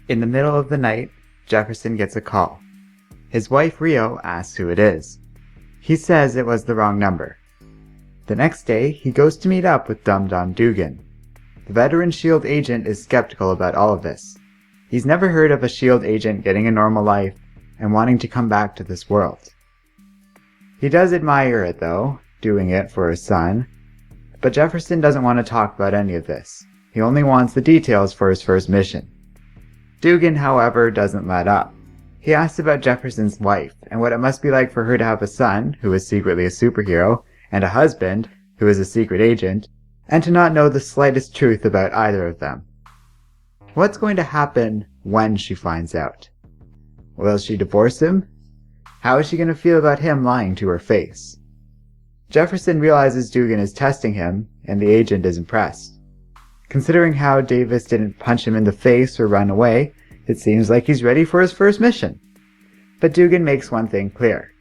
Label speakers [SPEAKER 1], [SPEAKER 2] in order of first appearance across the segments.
[SPEAKER 1] In the middle of the night, Jefferson gets a call. His wife Rio asks who it is. He says it was the wrong number. The next day, he goes to meet up with Dum-Dum Dugan. The veteran S.H.I.E.L.D. agent is skeptical about all of this. He's never heard of a S.H.I.E.L.D. agent getting a normal life and wanting to come back to this world. He does admire it though, doing it for his son, but Jefferson doesn't want to talk about any of this. He only wants the details for his first mission. Dugan, however, doesn't let up. He asks about Jefferson's wife and what it must be like for her to have a son, who is secretly a superhero, and a husband, who is a secret agent, and to not know the slightest truth about either of them. What's going to happen when she finds out? Will she divorce him? How is she going to feel about him lying to her face? Jefferson realizes Dugan is testing him, and the agent is impressed. Considering how Davis didn't punch him in the face or run away, it seems like he's ready for his first mission. But Dugan makes one thing clear.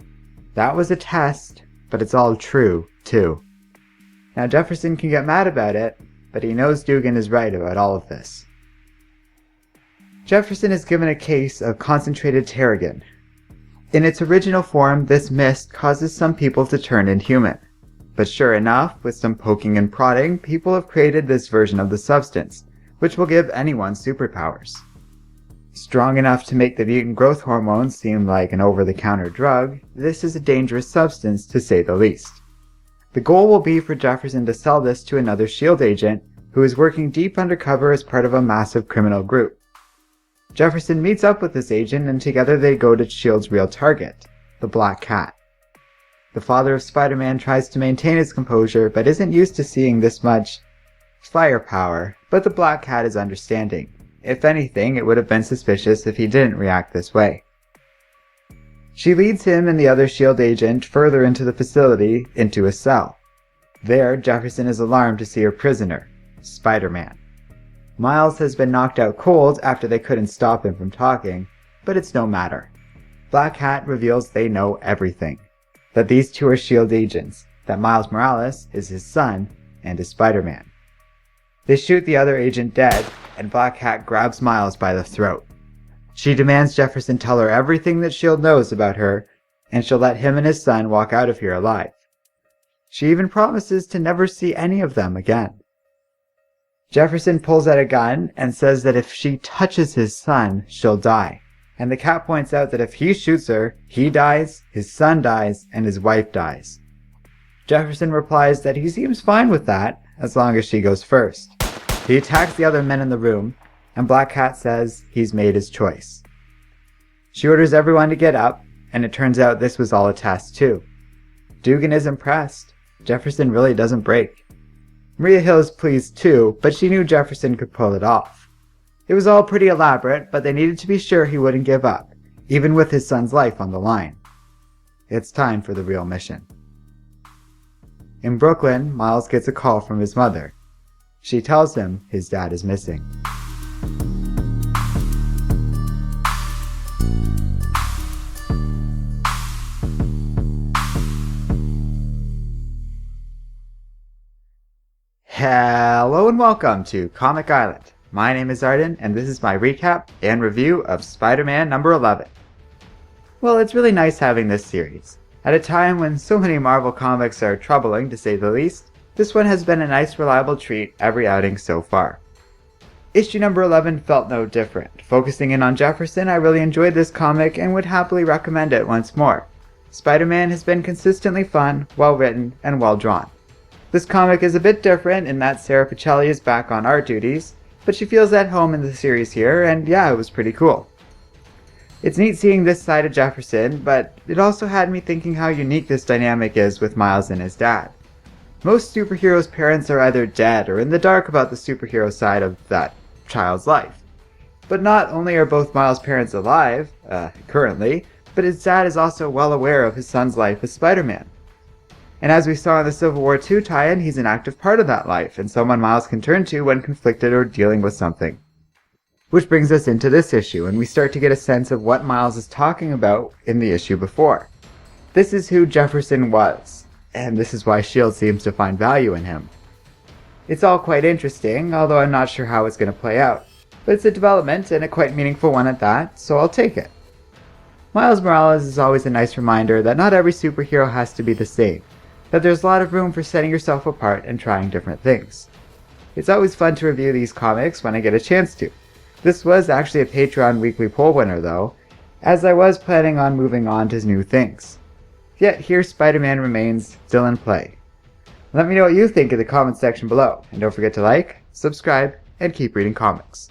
[SPEAKER 1] That was a test, but it's all true, too. Now Jefferson can get mad about it, but he knows Dugan is right about all of this. Jefferson is given a case of concentrated pterygium. In its original form, this mist causes some people to turn inhuman. But sure enough, with some poking and prodding, people have created this version of the substance, which will give anyone superpowers. Strong enough to make the mutant growth hormones seem like an over-the-counter drug, this is a dangerous substance to say the least. The goal will be for Jefferson to sell this to another S.H.I.E.L.D. agent who is working deep undercover as part of a massive criminal group. Jefferson meets up with this agent and together they go to S.H.I.E.L.D.'s real target, the Black Cat. The father of Spider-Man tries to maintain his composure but isn't used to seeing this much firepower, but the Black Cat is understanding. If anything, it would have been suspicious if he didn't react this way. She leads him and the other S.H.I.E.L.D. agent further into the facility, into a cell. There, Jefferson is alarmed to see her prisoner, Spider-Man. Miles has been knocked out cold after they couldn't stop him from talking, but it's no matter. Black Cat reveals they know everything. That these two are S.H.I.E.L.D. agents, that Miles Morales is his son and is Spider-Man. They shoot the other agent dead, and Black Cat grabs Miles by the throat. She demands Jefferson tell her everything that S.H.I.E.L.D. knows about her, and she'll let him and his son walk out of here alive. She even promises to never see any of them again. Jefferson pulls out a gun and says that if she touches his son, she'll die. And the Cat points out that if he shoots her, he dies, his son dies, and his wife dies. Jefferson replies that he seems fine with that, as long as she goes first. He attacks the other men in the room, and Black Cat says he's made his choice. She orders everyone to get up, and it turns out this was all a test too. Dugan is impressed. Jefferson really doesn't break. Maria Hill is pleased too, but she knew Jefferson could pull it off. It was all pretty elaborate, but they needed to be sure he wouldn't give up, even with his son's life on the line. It's time for the real mission. In Brooklyn, Miles gets a call from his mother. She tells him his dad is missing. Hello and welcome to Comic Island. My name is Arden, and this is my recap and review of Spider-Man number 11. Well, it's really nice having this series. At a time when so many Marvel comics are troubling, to say the least, this one has been a nice reliable treat every outing so far. Issue number 11 felt no different. Focusing in on Jefferson, I really enjoyed this comic and would happily recommend it once more. Spider-Man has been consistently fun, well written, and well drawn. This comic is a bit different in that Sarah Pichelli is back on art duties, but she feels at home in the series here, and yeah, it was pretty cool. It's neat seeing this side of Jefferson, but it also had me thinking how unique this dynamic is with Miles and his dad. Most superheroes' parents are either dead or in the dark about the superhero side of that child's life. But not only are both Miles' parents alive, currently, but his dad is also well aware of his son's life as Spider-Man. And as we saw in the Civil War II tie-in, he's an active part of that life, and someone Miles can turn to when conflicted or dealing with something. Which brings us into this issue, and we start to get a sense of what Miles is talking about in the issue before. This is who Jefferson was, and this is why S.H.I.E.L.D. seems to find value in him. It's all quite interesting, although I'm not sure how it's going to play out. but it's a development and a quite meaningful one at that, so I'll take it. Miles Morales is always a nice reminder that not every superhero has to be the same, that there's a lot of room for setting yourself apart and trying different things. It's always fun to review these comics when I get a chance to. This was actually a Patreon weekly poll winner though, as I was planning on moving on to new things. Yet here Spider-Man remains still in play. Let me know what you think in the comments section below, and don't forget to like, subscribe, and keep reading comics.